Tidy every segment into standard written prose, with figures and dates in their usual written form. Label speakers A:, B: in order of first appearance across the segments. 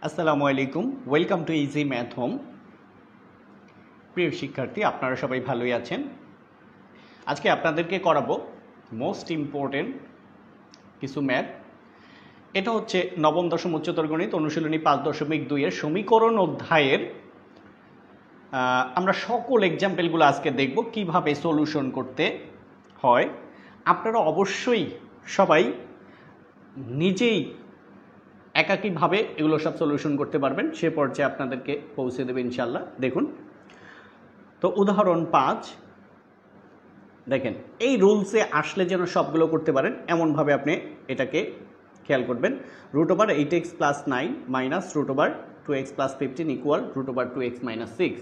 A: আসসালামু আলাইকুম, welcome to easy math home. প্রিয় শিক্ষার্থী, আপনারা সবাই ভালোই আছেন। আজকে আপনাদেরকে করাবো মোস্ট ইম্পর্টেন্ট কিছু ম্যাথ। এটা হচ্ছে নবম দশম উচ্চতর গণিত অনুশীলনী 5.2 এর সমীকরণ অধ্যায়ের আমরা সকল এক্সাম্পলগুলো আজকে দেখব কিভাবে সলিউশন করতে হয়। আপনারা অবশ্যই সবাই নিজেই একাকীভাবে এগুলো সব সলিউশন করতে পারবেন, সে পর্যায়ে আপনাদেরকে পৌঁছে দেবে ইনশাল্লাহ। দেখুন তো উদাহরণ 5 দেখেন, এই রুলসে আসলে যেন সবগুলো করতে পারেন এমনভাবে আপনি এটাকে খেয়াল করবেন। √8x + 9 minus √2x + 15 equal √2x - 6।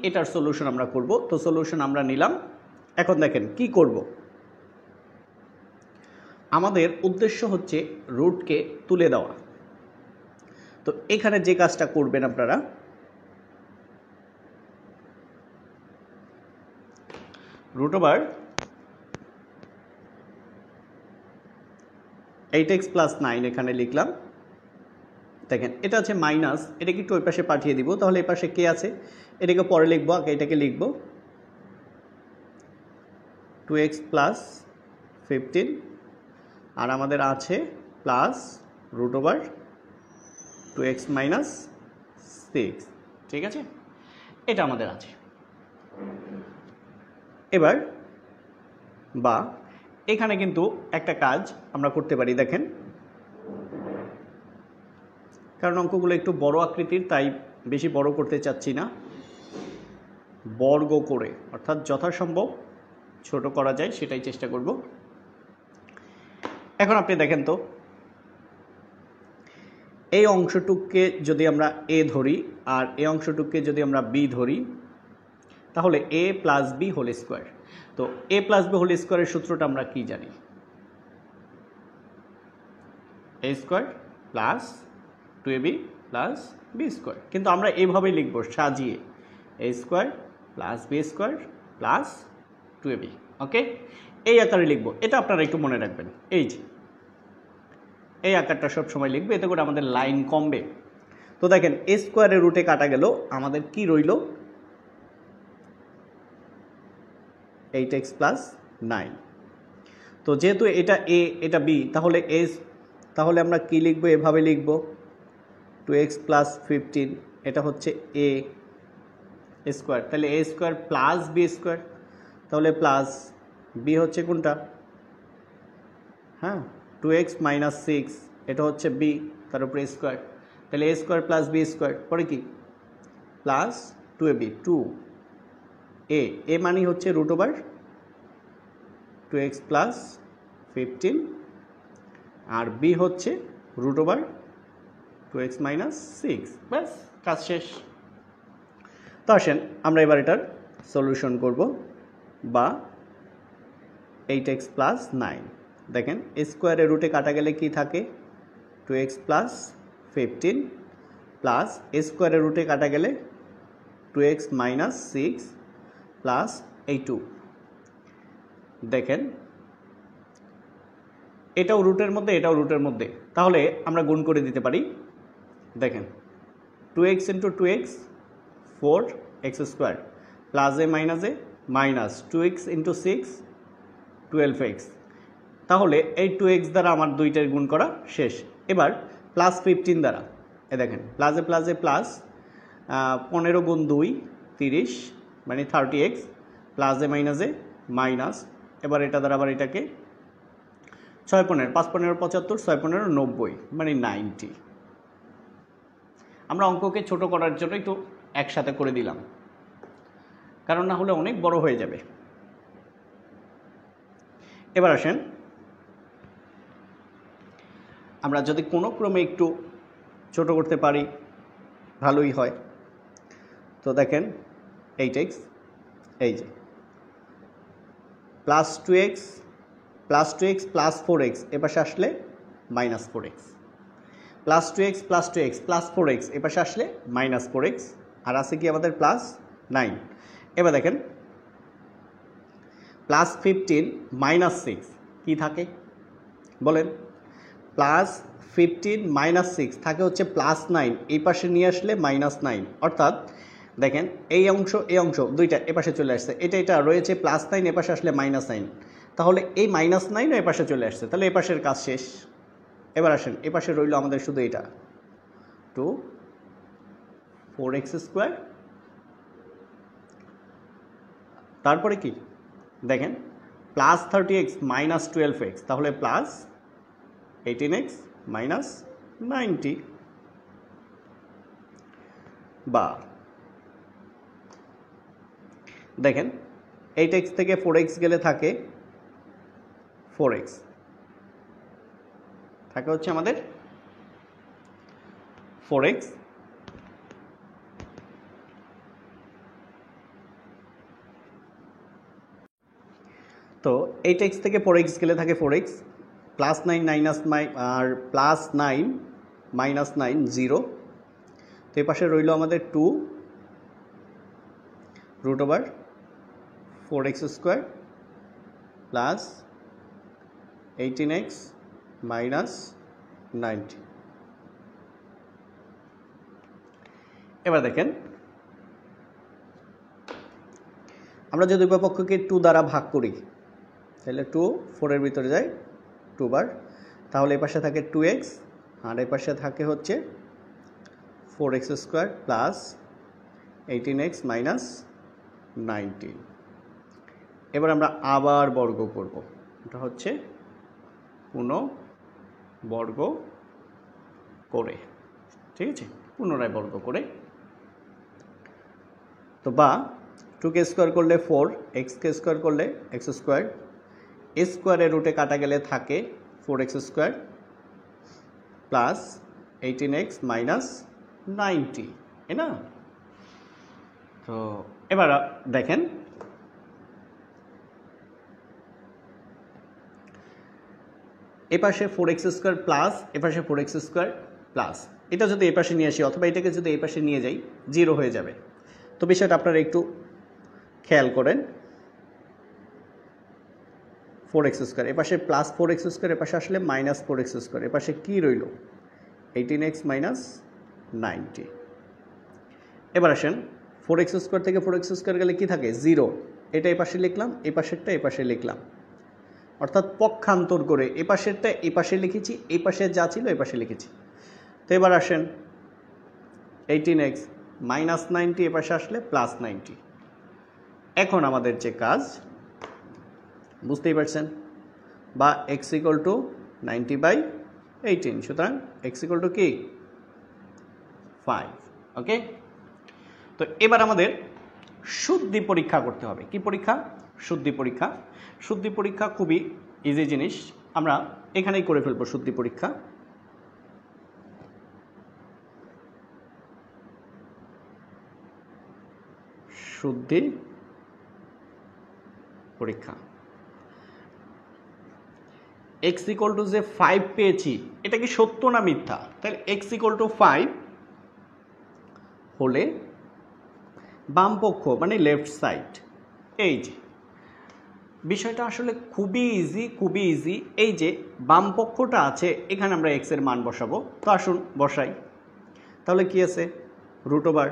A: এটার সলিউশন আমরা করব। তো সলিউশন আমরা নিলাম। এখন দেখেন কি করব। আমাদের উদ্দেশ্য হচ্ছে রুটকে তুলে দেওয়া। তো এখানে যে কাজটা করবেন আপনারা, √8x + 9 এখানে লিখলাম। দেখেন এটা আছে মাইনাস, এটাকে একটু ওই পাশে পাঠিয়ে দিব, তাহলে এই পাশে কে আছে এটাকে পরে লিখবো, আগে এটাকে লিখব 2x + 15 আর আমাদের আছে প্লাস √2x - 6। ঠিক আছে, এটা আমাদের আছে। এবার বা এখানে কিন্তু একটা কাজ আমরা করতে পারি, দেখেন কারণ অঙ্কগুলো একটু বড় আকৃতির, তাই বেশি বড় করতে চাচ্ছি না, বর্গ করে অর্থাৎ যথাসম্ভব ছোট করা যায় সেটাই চেষ্টা করব। এখন আপনি দেখেন তো, এই অংশটুককে যদি আমরা a ধরি আর এই অংশটুককে যদি আমরা b ধরি, তাহলে a + b হোল স্কোয়ার। তো a + b হোল স্কোয়ারের সূত্রটা আমরা কি জানি? a square plus 2ab plus b square. কিন্তু আমরা এইভাবেই লিখব সাজিয়ে, a square plus b square plus 2ab। ওকে, এই আকারে লিখব। এটা আপনারা একটু মনে রাখবেন, এই যে এই আকারটা সব সময় লিখবে, এতে করে আমাদের লাইন কমবে। তো দেখেন a স্কোয়ারের রুটে কাটা গেল, আমাদের কি রইল? 8x + 9। তো যেহেতু এটা a এটা b, তাহলে আমরা কি লিখব? এভাবে লিখব 2x + 15, এটা হচ্ছে a স্কোয়ার, তাহলে a square plus b square, তাহলে প্লাস b হচ্ছে কোনটা? হ্যাঁ, 2x - 6, এটা হচ্ছে b, তার উপরে স্কোয়ার, তাহলে a square plus b square, পরে কি প্লাস 2ab, 2a মানে হচ্ছে √2x + 15 আর b হচ্ছে √2x - 6। ব্যাস, কাজ শেষ। তো আসেন আমরা এবার এটার সলিউশন করব। বা 8x + 9, দেখেন স্কোয়ারের রুটে কাটা গেলে কি থাকে? 2x + 15 প্লাস স্কোয়ারের রুটে কাটা গেলে 2x - 6 প্লাস এই 2। দেখেন এটাও রুটের মধ্যে, এটাও রুটের মধ্যে, তাহলে আমরা গুণ করে দিতে পারি। দেখেন 2x × 2x 4x² plus a - a minus 2x × 6 12x। তাহলে এই 2x দ্বারা আমার দুইটার গুণ করা শেষ। এবার প্লাস 15 দ্বারা, এ দেখেন প্লাসে প্লাসে প্লাস 15 × 2 30 মানে 30x plus a - a minus, এবার এটা দ্বারা আবার এটাকে 6 15 5 15 75 6 15 90 মানে 90। আমরা অঙ্ককে ছোট করার জন্য একটু একসাথে করে দিলাম, কারণ না হলে অনেক বড় হয়ে যাবে। এবার আসেন আমরা যদি কোনো ক্রমে একটু ছোট করতে পারি ভালোই হয়। তো দেখেন 8x, এই যে প্লাস 2x প্লাস 4x, এপাশে আসলে -4x, plus 2x plus 4x, এপাশে আসলে -4x, আর আছে কি আমাদের প্লাস 9। এবার দেখেন প্লাস 15 - 6 কি থাকে বলেন? প্লাস 15 মাইনাস 6 থাকে হচ্ছে প্লাস 9, এই পাশে নিয়ে আসলে মাইনাস 9, অর্থাৎ দেখেন এই অংশ দুইটা এপাশে চলে আসছে, এটা রয়েছে প্লাস 9, এপাশে আসলে মাইনাস 9, তাহলে এই মাইনাস 9 এপাশে চলে আসছে, তাহলে এপাশের কাজ শেষ। এবার আসেন এপাশে রইল আমাদের শুধু এটা 2 4x স্কোয়ার, তারপরে কি দেখেন প্লাস 30x মাইনাস 12x, তাহলে প্লাস 18x মাইনাস 90, বা দেখেন 8x থেকে 4x গেলে থাকে 4x, থাকে হচ্ছে আমাদের 4x, তো 8x থেকে 4x গেলে থাকে 4x, প্লাস 9 মাইনাস আর প্লাস 9 মাইনাস 9 0, তো এই পাশে রইল আমাদের 2 root over 4x square plus 18x minus 90। এবার দেখেন আমরা যদি উভয় পক্ষকে 2 দ্বারা ভাগ করি তাহলে 2 4 এর ভিতরে যায় 2 বার, তাহলে এই পাশে থাকে 2x আর এই পাশে থাকে হচ্ছে 4x square plus 18x minus 19। এবার আমরা আবার বর্গ করব, এটা হচ্ছে বর্গ করে, ঠিক আছে, পুনরায় বর্গ করে, তো বা 2কে স্কোয়ার করলে 4, এক্সকে স্কোয়ার করলে এক্স স্কোয়ার, স্কোয়ারের রুটে কাটা গেলে থাকে 4x square plus 18x minus 90, তাই না? তো এবার দেখেন এপাশে 4x স্কোয়ার প্লাস এপাশে 4x স্কোয়ার প্লাস, এটা যদি এপাশে নিয়ে আসি অথবা এটাকে যদি এই পাশে নিয়ে যাই 0 হয়ে যাবে। তো বিষয়টা আপনারা একটু খেয়াল করেন, 4x স্কোয়ার এপাশে প্লাস 4x স্কোয়ার, এপাশে আসলে মাইনাস 4x স্কোয়ার, এপাশে কী রইল 18x মাইনাস 90। এবার আসেন 4x স্কোয়ার থেকে 4x স্কোয়ার গেলে কি থাকে 0, এটা এই পাশে লিখলাম, এই পাশেরটা এই পাশে লিখলাম, অর্থাৎ পক্ষান্তর করে এ পাশেরটা এই পাশে লিখেছি, এই পাশে যা ছিল এই পাশে লিখেছি। তো এবার আসেন 18x মাইনাস 90 এ পাশে আসলে প্লাস 90। এখন আমাদের যে কাজ বুঝতেই পারছেন, বা x ইকুয়াল টু 90/18, সুতরাং x ইকুয়াল টু কি 5। ওকে, তো এবার আমাদের শুদ্ধি পরীক্ষা করতে হবে। কি পরীক্ষা? শুদ্ধি পরীক্ষা। শুদ্ধি পরীক্ষা খুবই ইজি জিনিস, আমরা এখানেই করে ফেলবো শুদ্ধি পরীক্ষা। শুদ্ধি পরীক্ষা x ইকুয়াল টু যে 5 পেয়েছি, এটা কি সত্য না মিথ্যা? তাহলে x ইকুয়াল টু 5 হলে বাম পক্ষ মানে লেফট সাইড, এই যে বিষয়টা আসলে খুবই ইজি। এই যে বাম পক্ষটা আছে, এখানে আমরা x এর মান বসাবো। তো আসুন বসাই। তাহলে কি আছে রুট ওভার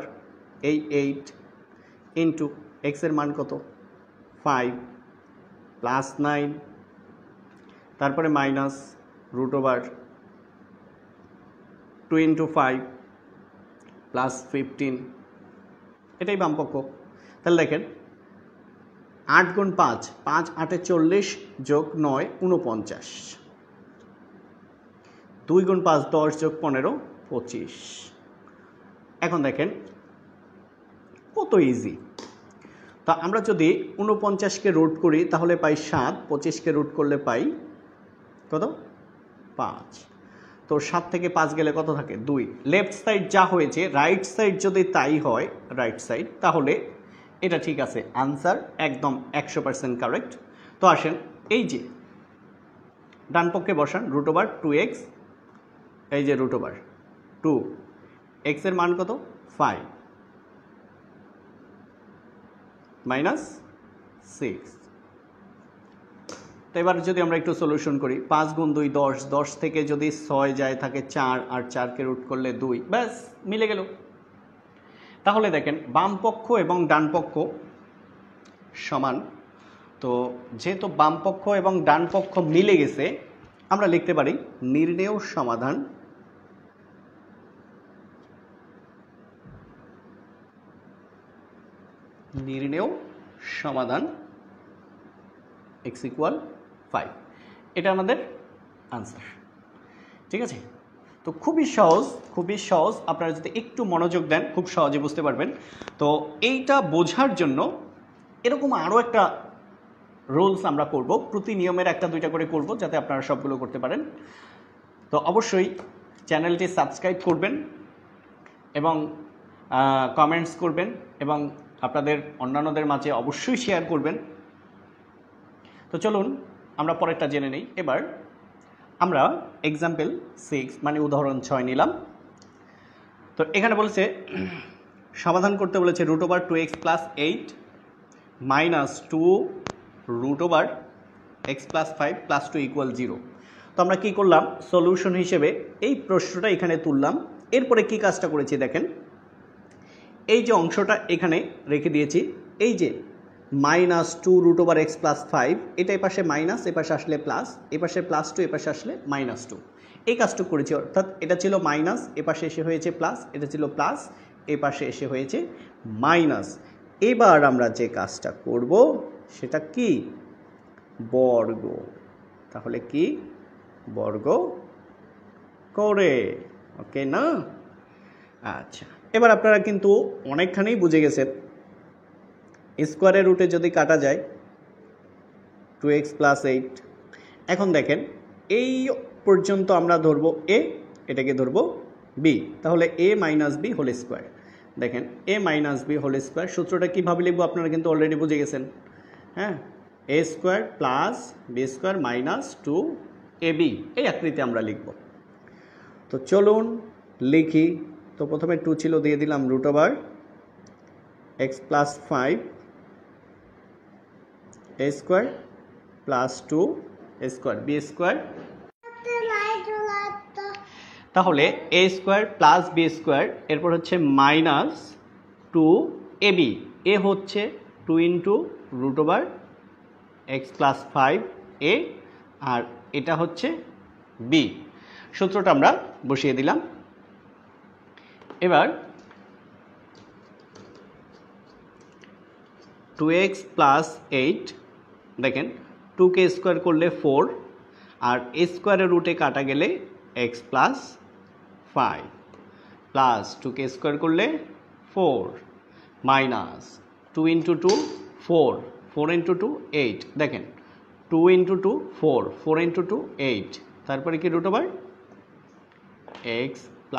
A: এই 8 ইন্টু x এর মান কত 5 প্লাস 9, তারপরে minus root over 2 into 5 plus 15, এটাই বামপক্ষ। তাহলে দেখেন 8 গুণ 5, 5 8 40 যোগ 9 49, 2 গুণ 5 10 যোগ 15 25। এখন দেখেন কত ইজি। তা আমরা যদি 49কে রুট করি তাহলে পাই 7, 25কে রুট করলে পাই কত 5। তো 7 থেকে 5 গেলে কত থাকে 2। লেফট সাইড যা হয়েছে রাইট সাইড যদি তাই হয়, রাইট সাইড, তাহলে এটা ঠিক আছে, আনসার একদম 100% কারেক্ট। তো আসেন এই যে ডান পক্ষে বসান রুট ওভার 2x, এই যে রুট ওভার 2, x এর মান কত 5 মাইনাস 6, তো এবার যদি আমরা একটু সলিউশন করি, 5 গুণ 2 10, 10 থেকে যদি 6 যায় থাকে 4, আর 4কে রুট করলে 2, ব্যাস মিলে গেল। তাহলে দেখেন বাম পক্ষ এবং ডান পক্ষ সমান। তো যেহেতু বাম পক্ষ এবং ডান পক্ষ মিলে গেছে, আমরা লিখতে পারি নির্ণেয় সমাধান x = 5। এটা আমাদের আনসার। ঠিক আছে, তো খুবই সহজ। আপনারা যদি একটু মনোযোগ দেন খুব সহজে বুঝতে পারবেন। তো এইটা বোঝার জন্য এরকম আরও একটা রুলস আমরা করব, প্রতি নিয়মের একটা দুইটা করে করব, যাতে আপনারা সবগুলো করতে পারেন। তো অবশ্যই চ্যানেলটি সাবস্ক্রাইব করবেন এবং কমেন্টস করবেন এবং আপনাদের অন্যান্যদের মাঝে অবশ্যই শেয়ার করবেন। তো চলুন আমরা পরেরটা জেনে নেই। এবার আমরা এক্সাম্পল 6 মানে উদাহরণ 6 নিলাম। তো এখানে বলেছে সমাধান করতে বলেছে √2x + 8 - 2 √x + 5 + 2 = 0। তো আমরা কি করলাম, সলিউশন হিসেবে এই প্রশ্নটা এখানে তুললাম। এরপরে কি কাজটা করেছি দেখেন, এই যে অংশটা এখানে রেখে দিয়েছি, এই যে -2 √x + 5, এটা এপাশে মাইনাস, এপাশে আসলে প্লাস, এপাশে +2, এপাশে আসলে -2, এই কাজটুকু করেছি। অর্থাৎ এটা ছিল মাইনাস, এপাশে এসে হয়েছে প্লাস, এটা ছিল প্লাস, এপাশে এসে হয়েছে মাইনাস। এবার আমরা যে কাজটা করব সেটা কি, বর্গ। তাহলে কি, বর্গ করে, ওকে না? আচ্ছা, এবার আপনারা কিন্তু অনেকখানি বুঝে গেছেন। স্কোয়ারের রুটে যদি কাটা যায় 2x + 8। এখন দেখেন এই পর্যন্ত আমরা ধরবো a, এটাকে ধরবো b, তাহলে a - b হোল স্কোয়ার। দেখেন a - b হোল স্কোয়ার সূত্রটা কীভাবে লিখবো আপনারা কিন্তু অলরেডি বুঝে গেছেন। হ্যাঁ, a² + b² - 2ab, এই আকৃতি আমরা লিখব। তো চলুন লিখি। তো প্রথমে 2 ছিল, দিয়ে দিলাম √x + 5 a² + 2a², b²। তাহলে a² + b², এরপর হচ্ছে -2ab, এ হচ্ছে 2 × √x + 5a, আর এটা হচ্ছে b। সূত্রটা আমরা বসিয়ে দিলাম। এবার 2x + 8, দেখেন 2কে স্কোয়ার করলে 4, আর a স্কোয়ারের রুটে কাটা গেলে x + 5 প্লাস 2কে স্কোয়ার করলে 4 মাইনাস 2 × 2 4, 4 × 2 8, দেখেন 2 × 2 4, 4 × 2 8, তারপরে কি √x +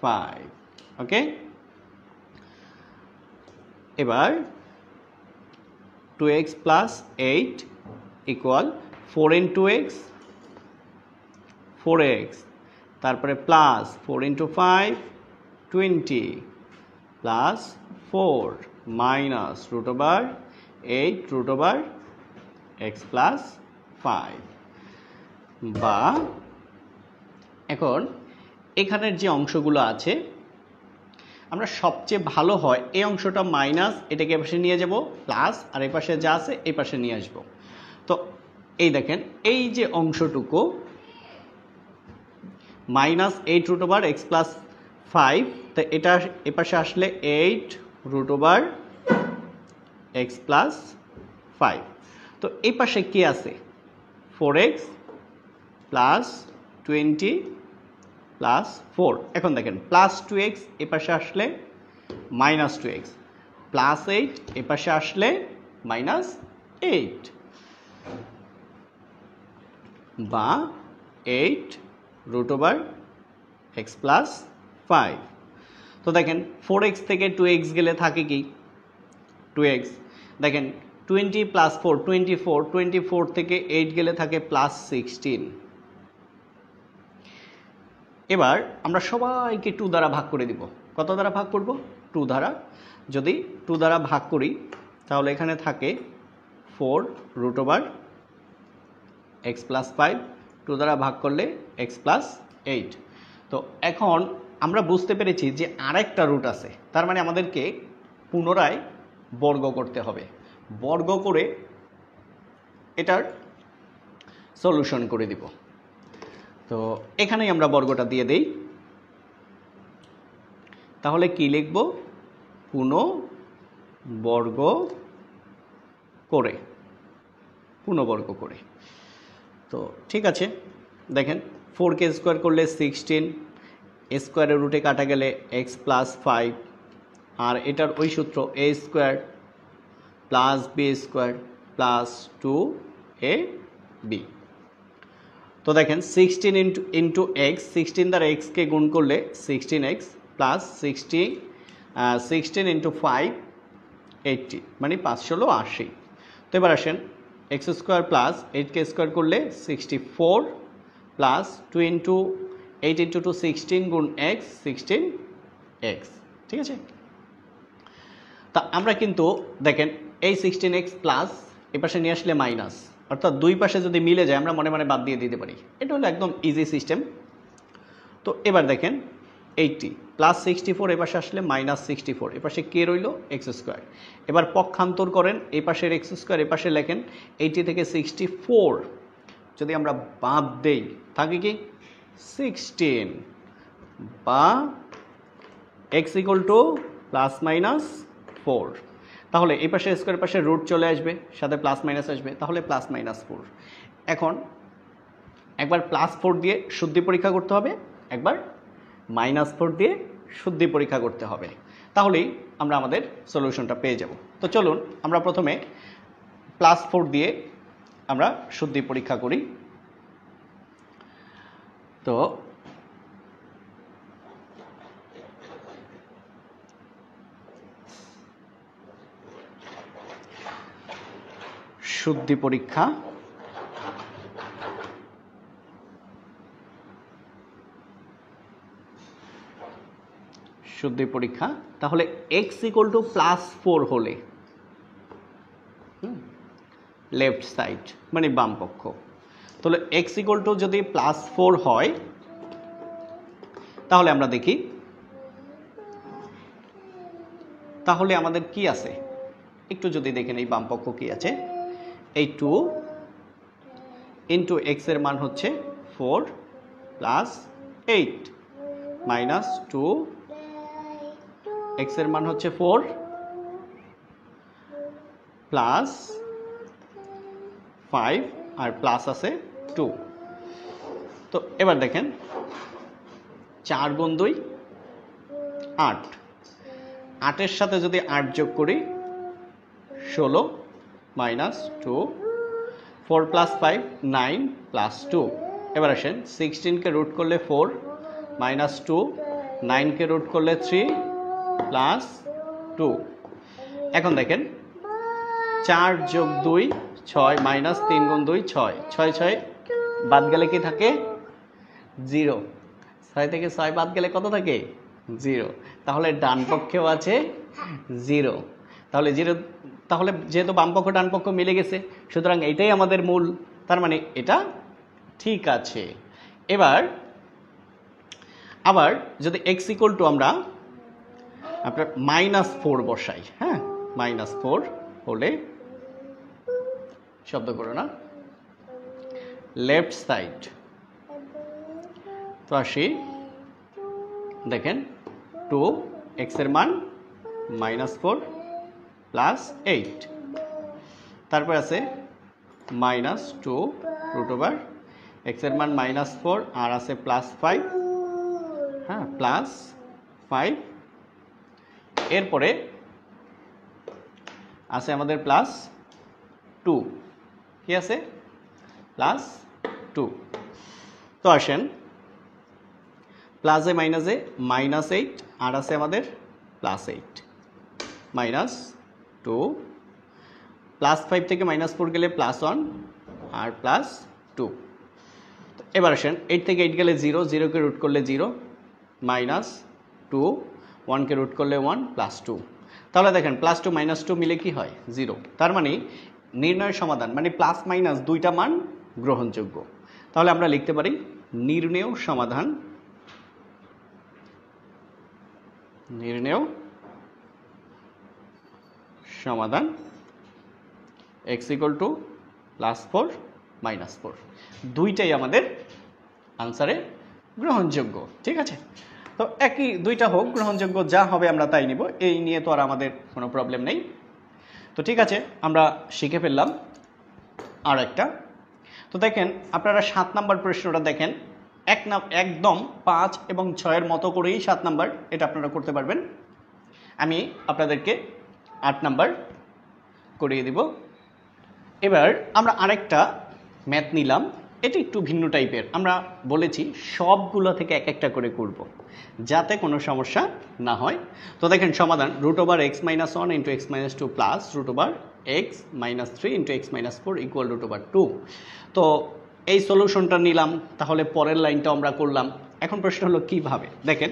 A: 5, ওকে। এবার 2x + 8 = 4 × x, 4x, তারপরে প্লাস 4 × 5 20 প্লাস 4 মাইনাস √8 √x + 5। বা এখন এখানের যে অংশগুলো আছে, আমরা সবচেয়ে ভালো হয় এই অংশটা মাইনাস, এটাকে এপাশে নিয়ে যাব, প্লাস, আর এই পাশে যা আছে এই পাশে নিয়ে আসব। তো এই দেখেন এই যে অংশটুকু -8 √x + 5, তো এটা এপাশে আসলে 8 √x + 5। তো এই পাশে কি আছে, 4x + 20 প্লাস 4। এখন দেখেন +2x এপাশে আসলে -2x, +8 এপাশে আসলে -8, বা 8 √x + 5। তো দেখেন 4x থেকে 2x গেলে থাকে কি, 2x। দেখেন 20 + 4 24, 24 থেকে 8 গেলে থাকে +16। এবার আমরা সবাইকে 2 দ্বারা ভাগ করে দিব। কত দ্বারা ভাগ করব, 2 দ্বারা। যদি 2 দ্বারা ভাগ করি তাহলে এখানে থাকে 4 √x এক্স প্লাস 5, 2 দ্বারা ভাগ করলে এক্স প্লাস 8। তো এখন আমরা বুঝতে পেরেছি যে আরেকটা রুট আছে, তার মানে আমাদেরকে পুনরায় বর্গ করতে হবে। বর্গ করে এটার সলিউশন করে দিব। তো এখানেই আমরা বর্গটা দিয়ে দেই। তাহলে কি লিখব? পুনঃবর্গ করে, পুনঃবর্গ করে। তো ঠিক আছে, দেখেন 4কে স্কোয়ার করলে 16, স্কোয়ারের রুটে কাটা গেলে এক্স প্লাস 5, আর এটার ওই সূত্র a square plus b square plus 2ab। তো দেখেন 16 ইন্টু এক্স, 16 দ্বারা এক্সকে গুণ করলে 16x প্লাস 16 ইন্টু 5 80, মানে 5 ষোলো 80। তো এবার আসেন এক্স স্কোয়ার প্লাস 8কে স্কোয়ার করলে 64 প্লাস 2 ইন্টু 8 ইন্টু 2 16 গুণ এক্স 16x। ঠিক আছে, তা আমরা কিন্তু দেখেন এই 16x প্লাস এ পাশে নিয়ে আসলে মাইনাস, অর্থাৎ দুই পাশে যদি মিলে যায় আমরা মনে মনে বাদ দিয়ে দিতে পারি। এটা হলো একদম ইজি সিস্টেম। তো এবার দেখেন 80 প্লাস 64 এ পাশে আসলে মাইনাস 64, এ পাশে কে রইল? X square. এবার পক্ষান্তর করেন, এই পাশের এক্স স্কোয়ার এ পাশে লেখেন। 80 থেকে 64 যদি আমরা বাদ দেই থাকে কি 16, বা x equal to plus minus 4। তাহলে এই পাশে স্কোয়ার পাশে রুট চলে আসবে, সাথে প্লাস মাইনাস আসবে, তাহলে প্লাস মাইনাস 4। এখন একবার প্লাস 4 দিয়ে শুদ্ধি পরীক্ষা করতে হবে, একবার মাইনাস 4 দিয়ে শুদ্ধি পরীক্ষা করতে হবে, তাহলেই আমরা আমাদের সলিউশনটা পেয়ে যাব। তো চলুন আমরা প্রথমে প্লাস 4 দিয়ে আমরা শুদ্ধি পরীক্ষা করি। তো শুদ্ধি পরীক্ষা, শুদ্ধি পরীক্ষা। তাহলে x ইকুয়াল টু প্লাস 4 হলে লেফট সাইড মানে বাম পক্ষ, তাহলে x ইকুয়াল টু যদি প্লাস 4 হয় তাহলে আমরা দেখি তাহলে আমাদের কি আছে একটু যদি দেখেন, এই বাম পক্ষ কি আছে? এই 2 ইন্টু এক্স এর মান হচ্ছে 4 প্লাস 8 মাইনাস 2, এক্স এর মান হচ্ছে 4 প্লাস 5 আর প্লাস আছে 2। তো এবার দেখেন 4 গুণ 2 8, 8 এর সাথে যদি 8 যোগ করি 16 মাইনাস 2, 4 প্লাস 5 9 প্লাস 2। এবার আসেন 16কে রুট করলে 4 মাইনাস 2, 9কে রুট করলে 3 প্লাস 2। এখন দেখেন 4 যোগ 2 6 মাইনাস 3 গুণ 2 6, 6 6 বাদ গেলে কি থাকে? 0। 6 থেকে 6 বাদ গেলে কত থাকে? 0। তাহলে ডান পক্ষেও আছে 0। তাহলে 0, তাহলে যেহেতু বাম পক্ষ ডান পক্ষ মিলে গেছে, সুতরাং এটাই আমাদের মূল, তার মানে এটা ঠিক আছে। এবার আবার যদি x ইকুয়াল টু আমরা আপনার মাইনাস 4 বসাই, হ্যাঁ মাইনাস 4 হলে শব্দ করো না, লেফট সাইড। তো আসি দেখেন 2 এক্স এর মান মাইনাস 4 প্লাস 8, তারপর আছে মাইনাস 2 রুট ওভার এক্স এর মান মাইনাস 4 আর আছে প্লাস 5, হ্যাঁ প্লাস 5। এরপরে আছে আমাদের প্লাস 2, কি আছে? প্লাস 2। তো আসেন প্লাসে মাইনাসে মাইনাস 8 আর আছে আমাদের প্লাস 8 মাইনাস 2, প্লাস 5 থেকে মাইনাস 4 গেলে প্লাস 1 আর প্লাস 2। এবার আসেন 8 থেকে 8 গেলে 0, 0কে রুট করলে 0 মাইনাস 2, 1কে রুট করলে 1 প্লাস 2। তাহলে দেখেন প্লাস 2 মাইনাস 2 মিলে কি হয়? 0। তার মানে নির্ণয়ের সমাধান মানে প্লাস মাইনাস দুইটা মান গ্রহণযোগ্য। তাহলে আমরা লিখতে পারি নির্ণেয় সমাধান x = +4 -4 দুইটাই আমাদের আনসারে গ্রহণযোগ্য। ঠিক আছে, তো একই দুইটা হোক গ্রহণযোগ্য, যা হবে আমরা তাই নিব, এই নিয়ে তো আর আমাদের কোনো প্রবলেম নেই। তো ঠিক আছে, আমরা শিখে ফেললাম আর একটা। তো দেখেন আপনারা 7 নাম্বার প্রশ্নটা দেখেন, একদম 5 এবং 6-এর মতো করেই 7 নাম্বার, এটা আপনারা করতে পারবেন। আমি আপনাদেরকে 8 নাম্বার করিয়ে দিব। এবার আমরা আরেকটা ম্যাথ নিলাম, এটা একটু ভিন্ন টাইপের। আমরা বলেছি সবগুলো থেকে এক একটা করে করব যাতে কোনো সমস্যা না হয়। তো দেখেন সমাধান √(x - 1 × x - 2 +√(x - 3 × x - 4 = √2)। তো এই সলিউশনটা নিলাম, তাহলে পরের লাইনটা আমরা করলাম। এখন প্রশ্ন হলো কিভাবে। দেখেন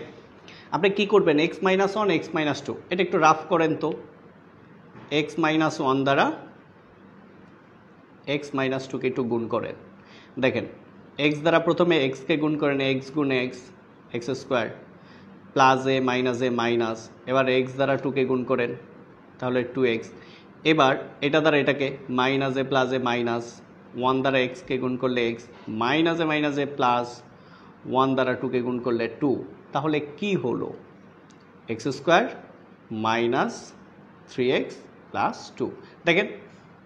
A: আপনি কি করবেন, x - 1 x - 2 এটা একটু রাফ করেন তো। x - 1 দ্বারা x - 2 কে একটু গুণ করেন। দেখেন x দ্বারা প্রথমে x কে গুণ করেন, x গুণ x x² +a - a minus, এবার x দ্বারা 2 কে গুণ করেন তাহলে 2x। এবার এটা দ্বারা এটাকে -a + a মাইনাস, 1 দ্বারা x কে গুণ করলে x, -a - a প্লাস 1 দ্বারা 2 কে গুণ করলে 2, তাহলে কি হলো x² - 3x + 2। দেখেন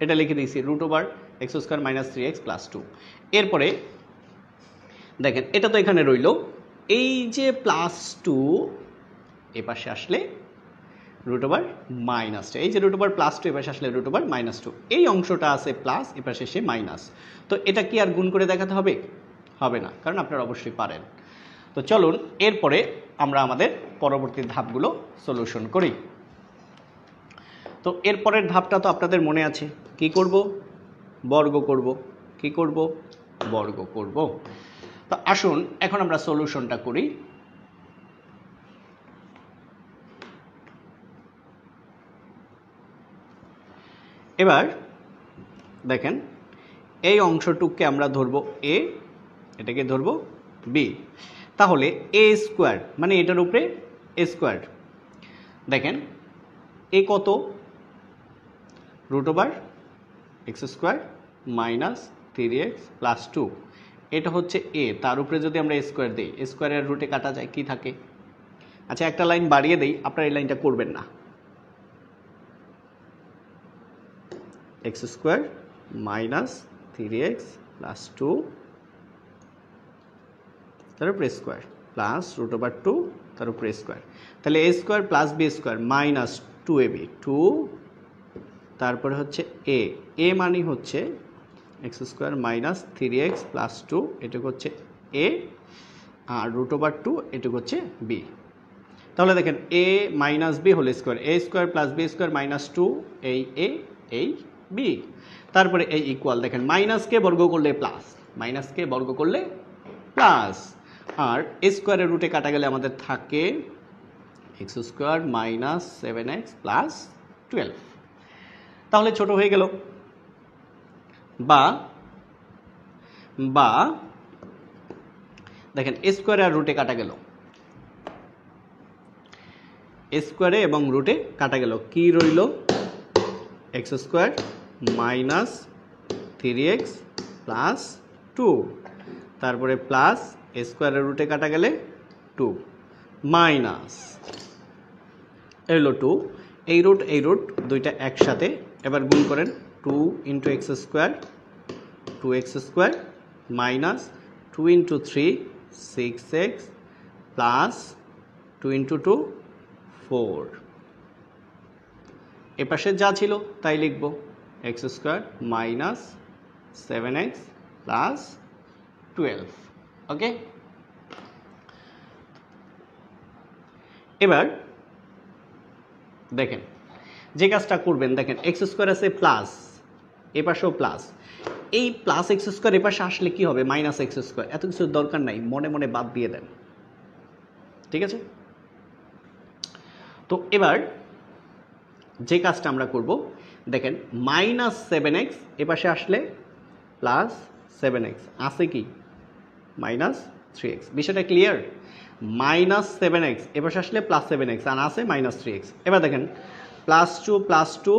A: এটা লিখে দিয়েছি √(x² - 3x + 2। এরপরে দেখেন এটা তো এখানে রইল, এই যে +2 এ পাশে আসলে √(-2), এই যে √+2 এ পাশে আসলে √(-2), এই অংশটা আছে প্লাস, এ পাশে এসে মাইনাস। তো এটা কি আর গুণ করে দেখাতে হবে? হবে না, কারণ আপনারা অবশ্যই পারেন। তো চলুন এরপরে আমরা আমাদের পরবর্তী ধাপগুলো সলিউশন করি। তো এরপরের ধাপটা তো আপনাদের মনে আছে, কি করব? বর্গ করব। কি করব? বর্গ করব। তো আসুন এখন আমরা সলিউশনটা করি। এবার দেখেন এই অংশটুককে আমরা ধরব a, এটাকে ধরব b। তাহলে a² মানে এটার উপরে a²। দেখেন a কত? √(x² - 3x + 2, এটা হচ্ছে a, তার উপরে যদি আমরা a² দিই, a² এর রুটে কাটা যায়, কি থাকে? আচ্ছা একটা লাইন বাড়িয়ে দেই, আপনারা এই লাইনটা করবেন না। x² - 3x + 2 তার উপরে স্কোয়ার প্লাস √(2) তার উপরে স্কোয়ার, তাহলে a² + b² -2ab 2, তারপরে হচ্ছে a মানে হচ্ছে x² - 3x + 2, এটুকু হচ্ছে a, আর √(2) এটুকু হচ্ছে b। তাহলে দেখেন a - b whole square, a² + b² -2, এই a এই b, তারপরে এই ইকুয়াল, দেখেন মাইনাসকে বর্গ করলে প্লাস, মাইনাসকে বর্গ করলে প্লাস, আর স্কোয়ারের রুটে কাটা গেলে আমাদের থাকে x² - 7x + 12, তাহলে ছোট হয়ে গেল। বা দেখেন স্কোয়ারে আর রুটে কাটা গেল, স্কোয়ারে এবং রুটে কাটা গেল, কি রইল? x² - 3x + 2, তারপরে প্লাস স্কোয়ারের রুটে কাটা গেলে 2 মাইনাস এলো 2, এই রুট দুইটা একসাথে, এবার গুণ করেন 2 × x² 2x² minus 2 × 3 6x plus 2 × 2 4, এপাশে যা ছিল তাই লিখব, x² - 7x + 12। ওকে, এবার দেখেন যে কাজটা করবেন, দেখেন x² আছে প্লাস, এপাশেও প্লাস, এই প্লাস x² এপাশে আসলে কি হবে? -x²। এত কিছু দরকার নাই, মনে মনে বাদ দিয়ে দেন, ঠিক আছে? তো এবার যে কাজটা আমরা করব, দেখেন -7x এপাশে আসলে 7x আছে কি -3x। বিষয়টা ক্লিয়ার? -7x এপাশে আসলে +7x আর আছে -3x। এবার দেখেন +2 +2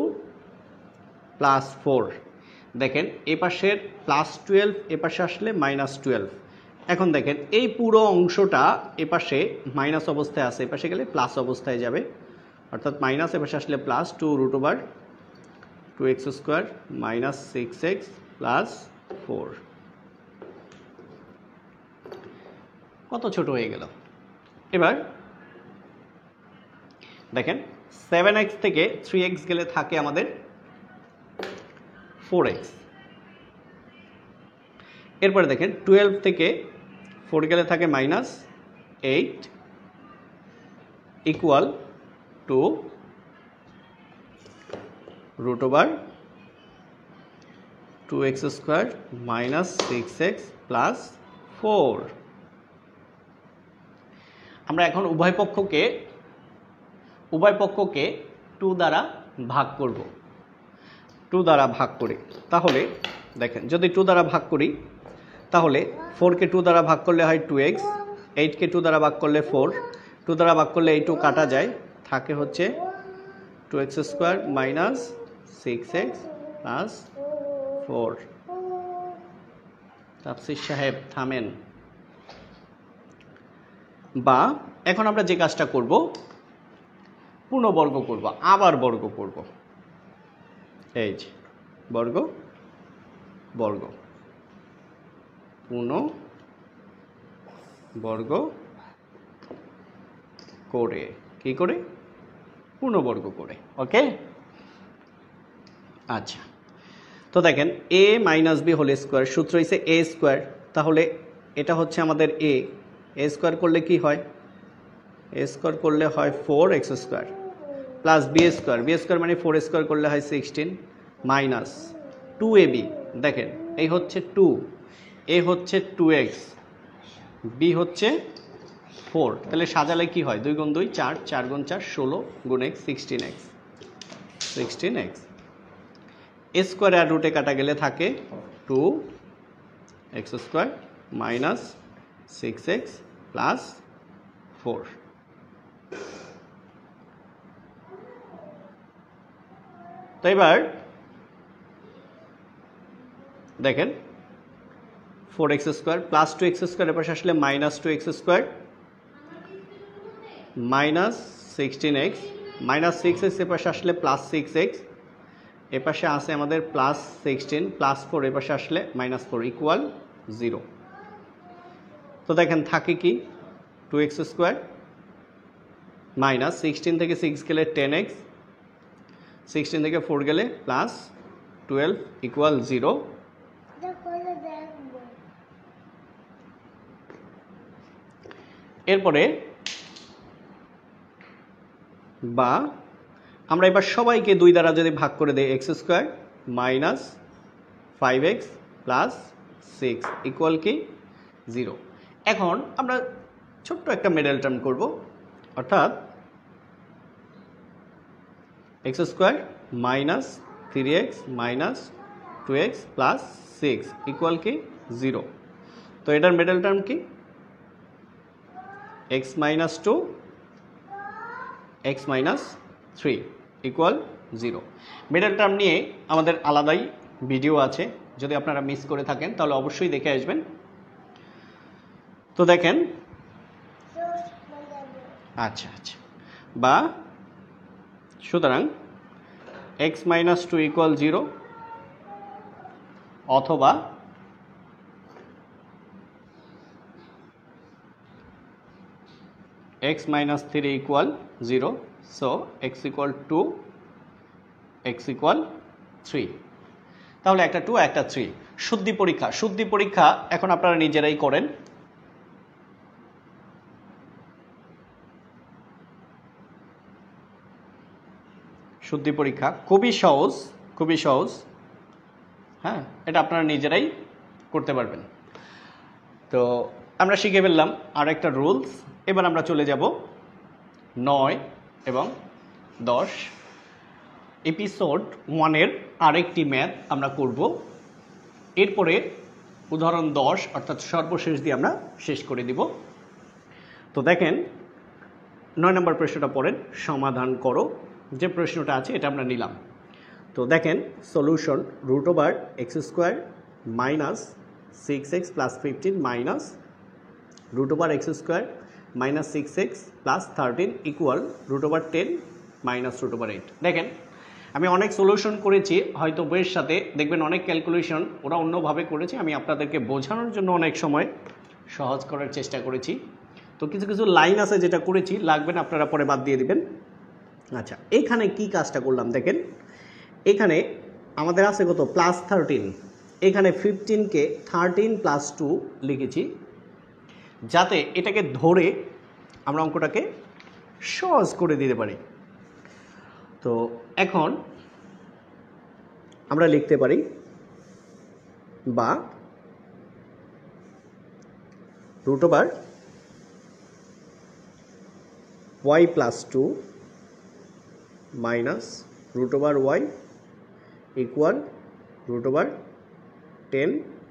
A: +4, দেখেন এপাশের +12 এপাশে আসলে -12। এখন দেখেন এই পুরো অংশটা এপাশে মাইনাস অবস্থায় আছে, এপাশে গেলে প্লাস অবস্থায় যাবে, অর্থাৎ মাইনাস এপাশে আসলে +2√2x² -6x + 4। কত ছোট হয়ে গেল। এবার দেখেন 7x থেকে 3x গেলে থাকে আমাদের 4x। এরপরে দেখেন 12 থেকে 4 গেলে থাকে -8 ইকুয়াল টু √2x² -6x + 4। আমরা এখন উভয় পক্ষকে 2 দ্বারা ভাগ করব। 2 দ্বারা ভাগ করি, তাহলে দেখেন যদি 2 দ্বারা ভাগ করি তাহলে 4কে 2 দ্বারা ভাগ করলে হয় 2x, 8কে 2 দ্বারা ভাগ করলে 4, 2 দ্বারা ভাগ করলে এই 2 কাটা যায়, থাকে হচ্ছে 2x² -6x + 4। তাফসীর সাহেব থামেন। বা এখন আমরা যে কাজটা করব, পূর্ণবর্গ করব, আবার বর্গ করব। এই যে বর্গ বর্গ পূর্ণবর্গ করে, কি করে? পূর্ণবর্গ করে। ওকে, আচ্ছা। তো দেখেন a - b হোল স্কোয়ার, সূত্র হচ্ছে a²। তাহলে এটা হচ্ছে আমাদের a² করলে কি হয়? a² করলে হয় 4x² প্লাস b² মানে 4² করলে হয় 16 মাইনাস 2ab। দেখেন এই হচ্ছে 2, a হচ্ছে 2x, b হচ্ছে 4। তাহলে সাজালে কি হয়? 2 × 2 4, 4 × 4 16 × x 16x। a² আর রুটে কাটা গেলে থাকে 2x² -6x + 4। তো এবার দেখেন 4x² প্লাস 2x² এর পাশে আসলে -2x² -16x -6x এর পাশে আসলে +6x, এ পাশে আছে আমাদের +16 +4 এ পাশে আসলে -4 ইকুয়াল 0। তো দেখেন থাকে কি 2x² -16 থেকে 6 গেলে 10x, 16 থেকে 4 গেলে +12 ইকুয়াল 0। এরপরে বা আমরা এবার সবাইকে 2 দ্বারা যদি ভাগ করে দেই, x² -5x + 6 ইকুয়াল কি 0। এখন আমরা ছোট্ট একটা মিডল টার্ম করব, অর্থাৎ x² -3x - 2x + 6 ইকুয়াল কি 0। তো এটার মিডল টার্ম কি? x - 2 x - 3 equal 0। Middle term নিয়ে আমাদের আলাদাই ভিডিও আছে, যদি আপনারা মিস করে থাকেন তাহলে অবশ্যই দেখে আসবেন। তো দেখেন আচ্ছা বা সুতরাং x - 2 ইকুয়াল 0 অথবা x - 3 equal 0। So x equal 2, x equal 3। তাহলে একটা 2 একটা 3। শুদ্ধি পরীক্ষা এখন আপনারা নিজেরাই করেন। শুদ্ধি পরীক্ষা খুবই সহজ। হ্যাঁ, এটা আপনারা নিজেরাই করতে পারবেন। তো আমরা শিখে ফেললাম আর একটা রুলস। এবার আমরা চলে যাব 9 এবং 10 এপিসোড 1 এর আরেকটি ম্যাথ আমরা করব। এরপরে উদাহরণ 10 অর্থাৎ সর্বশেষ দিয়ে আমরা শেষ করে দিব। তো দেখেন 9 নম্বর প্রশ্নটা পড়েন, সমাধান করো। যে প্রশ্নটা আছে এটা আমরা নিলাম। তো দেখেন solution √(x² - 6x + 15 -√(x² - 6x + 13 = √10 - √8। দেখেন আমি অনেক সলিউশন করেছি, হয়তো বইয়ের সাথে দেখবেন অনেক ক্যালকুলেশন ওরা অন্যভাবে করেছে, আমি আপনাদেরকে বোঝানোর জন্য অনেক সময় সহজ করার চেষ্টা করেছি। তো কিছু কিছু লাইন আছে যেটা করেছি, লাগবে না আপনারা পরে বাদ দিয়ে দিবেন। আচ্ছা, এখানে কি কাজটা করলাম দেখেন, এখানে আমাদের আছে কত +13, এখানে 15কে 13 + 2 লিখেছি যাতে এটাকে ধরে আমরা অঙ্কটাকে সহজ করে দিতে পারি। তো এখন আমরা লিখতে পারি বা √(y + 2 - √(y) =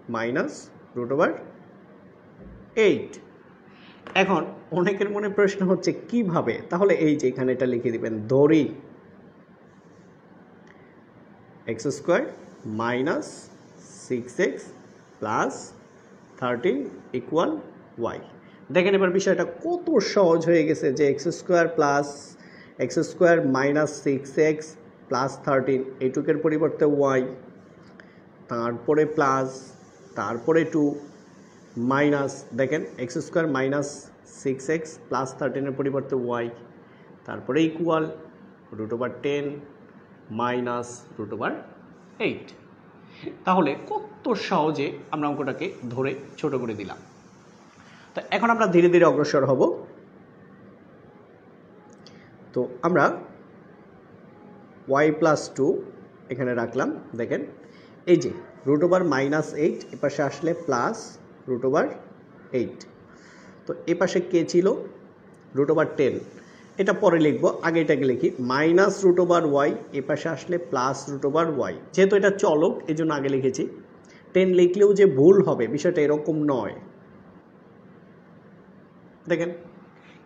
A: √10 - √8। এখন অনেকের মনে প্রশ্ন হচ্ছে কিভাবে, তাহলে এই যে এখানে এটা লিখে দিবেন, ধরি x² - 6x + 13 = y। দেখেন এবার বিষয়টা কত সহজ হয়ে গেছে যে x² - 6x + 13 এইটুকের পরিবর্তে y, তারপরে প্লাস, তারপরে 2 মাইনাস, দেখেন x² - 6x + 13 এর পরিবর্তে y, তারপরে ইকুয়াল √10 - √8। তাহলে কত সহজে আমরা অঙ্কটাকে ধরে ছোট করে দিলাম। তো এখন আমরা ধীরে ধীরে অগ্রসর হব। তো আমরা y + 2 এখানে রাখলাম। দেখেন এই যে √(-8) এপাশে আসলে +√8। তো এপাশে কে ছিল √10, এটা পরে লিখব, আগে এটাকে লিখি -√y, এপাশে আসলে +√y। যেহেতু এটা চলক এই জন্য আগে লিখেছি, 10 লিখলেও যে ভুল হবে বিষয়টা এরকম নয়। দেখেন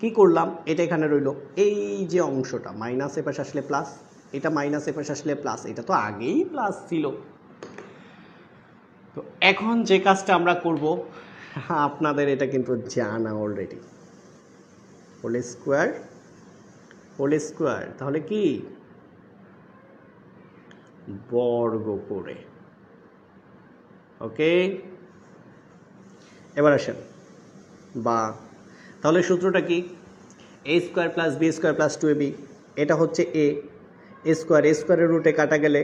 A: কি করলাম, এটা এখানে রইল, এই যে অংশটা মাইনাস এপাশে আসলে প্লাস, এটা মাইনাস এপাশে আসলে প্লাস, এটা তো আগেই প্লাস ছিল। তো এখন যে কাজটা আমরা করব, আপনাদের এটা কিন্তু জানা অলরেডি, হোল স্কোয়ার, তাহলে কি বর্গ করে। ওকে, এবার আসেন বা, তাহলে সূত্রটা কি, a² + b² + 2ab, এটা হচ্ছে a স্কোয়ারের রুটে কাটা গেলে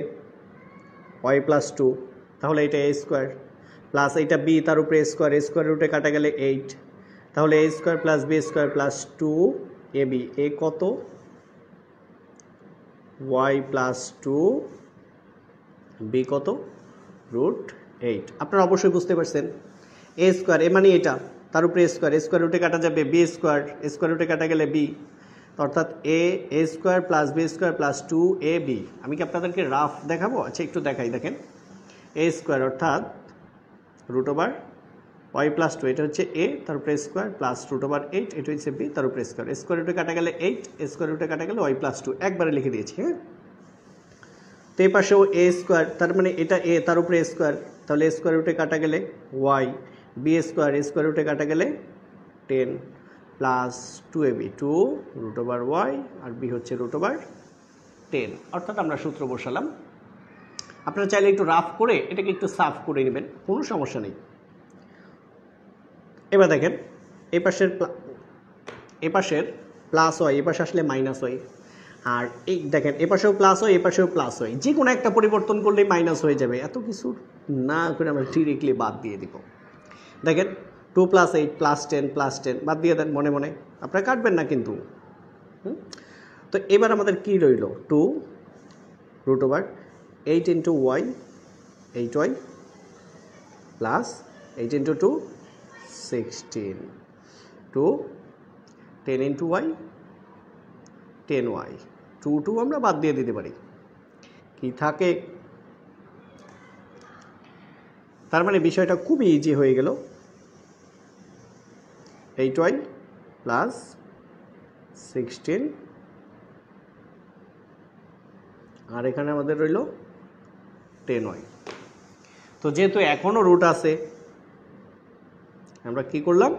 A: y + 2, তাহলে এটা a² প্লাস এটা b, তার উপরে স্কোয়ারের রুটে কাটা গেলে 8, তাহলে a² + b² + 2ab, এ কত y + 2, b কত √8। আপনারা অবশ্যই বুঝতে পারছেন, a² এ মানে এটা, তার উপরে স্কোয়ার রুটে কাটা যাবে b² রুটে কাটা গেলে b, অর্থাৎ a² + b² + 2ab। আমি কি আপনাদেরকে রাফ দেখাবো? আচ্ছা একটু দেখাই। দেখেন a² অর্থাৎ √y + 2, এটা হচ্ছে a, তার উপরে স্কোয়ার প্লাস √8, এটা হচ্ছে b, তার উপরে স্কোয়ার রুটে কাটা গেলে 8, স্কোয়ার রুটে কাটা গেলে y + 2, একবারে লিখে দিয়েছি। হ্যাঁ, তো এই পাশেও a², তার মানে এটা a, তার উপরে স্কোয়ার, তাহলে স্কোয়ার রুটে কাটা গেলে y, b² স্কোয়ার রুটে কাটা গেলে 10 প্লাস 2ab, 2√y, আর b হচ্ছে √10। অর্থাৎ আমরা সূত্র বসালাম। আপনারা চাইলে একটু রাফ করে এটাকে একটু সাফ করে নেবেন, কোনো সমস্যা নেই। এবার দেখেন এপাশের প্লাস হয়, এপাশে আসলে মাইনাস হয়, আর এই দেখেন এপাশেও প্লাস হয়, এপাশেও প্লাস হয়, যে কোনো একটা পরিবর্তন করলেই মাইনাস হয়ে যাবে। এত কিছু না করে আমরা ডিরেক্টলি বাদ দিয়ে দিব। দেখেন 2 + 8 + 10 বাদ দিয়ে দেন মনে মনে, আপনারা কাটবেন না কিন্তু। তো এবার আমাদের কি রইল, 2√8 × y, 8y plus 8 × 2 16, 10 × y 10y, 2 আমরা বাদ দিয়ে দিতে পারি, কি থাকে তার মানে বিষয়টা খুবই ইজি হয়ে গেল। 8y প্লাস 16 আর এখানে আমাদের রইল 10y। তো যেহেতু এখনো রুট আছে, আমরা কি করলাম?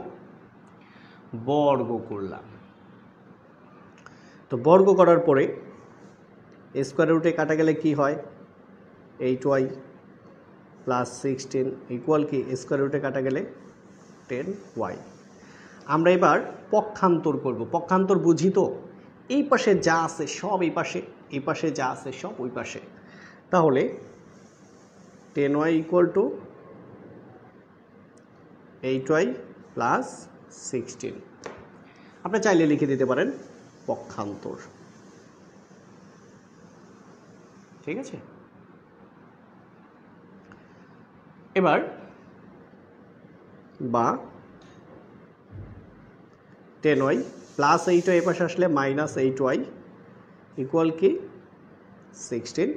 A: বর্গ করলাম। তো বর্গ করার পরে স্কোয়ার রুটে কাটা গেলে কি হয়? 8y প্লাস 16 ইকুয়াল কি স্কোয়ার রুটে কাটা গেলে 10y। আমরা এবার পক্ষান্তর করব। পক্ষান্তর বুঝি তো? এই পাশে যা আছে সব এই পাশে, এই পাশে যা আছে সব ওই পাশে। তাহলে 10y equal to 8y plus 16। আপনি চাইলে লিখে দিতে পারেন পক্ষান্তর। ঠিক আছে? এবার বা 10y প্লাস 8y এ পাশে আসলে মাইনাস 8y ইকুয়াল কি 16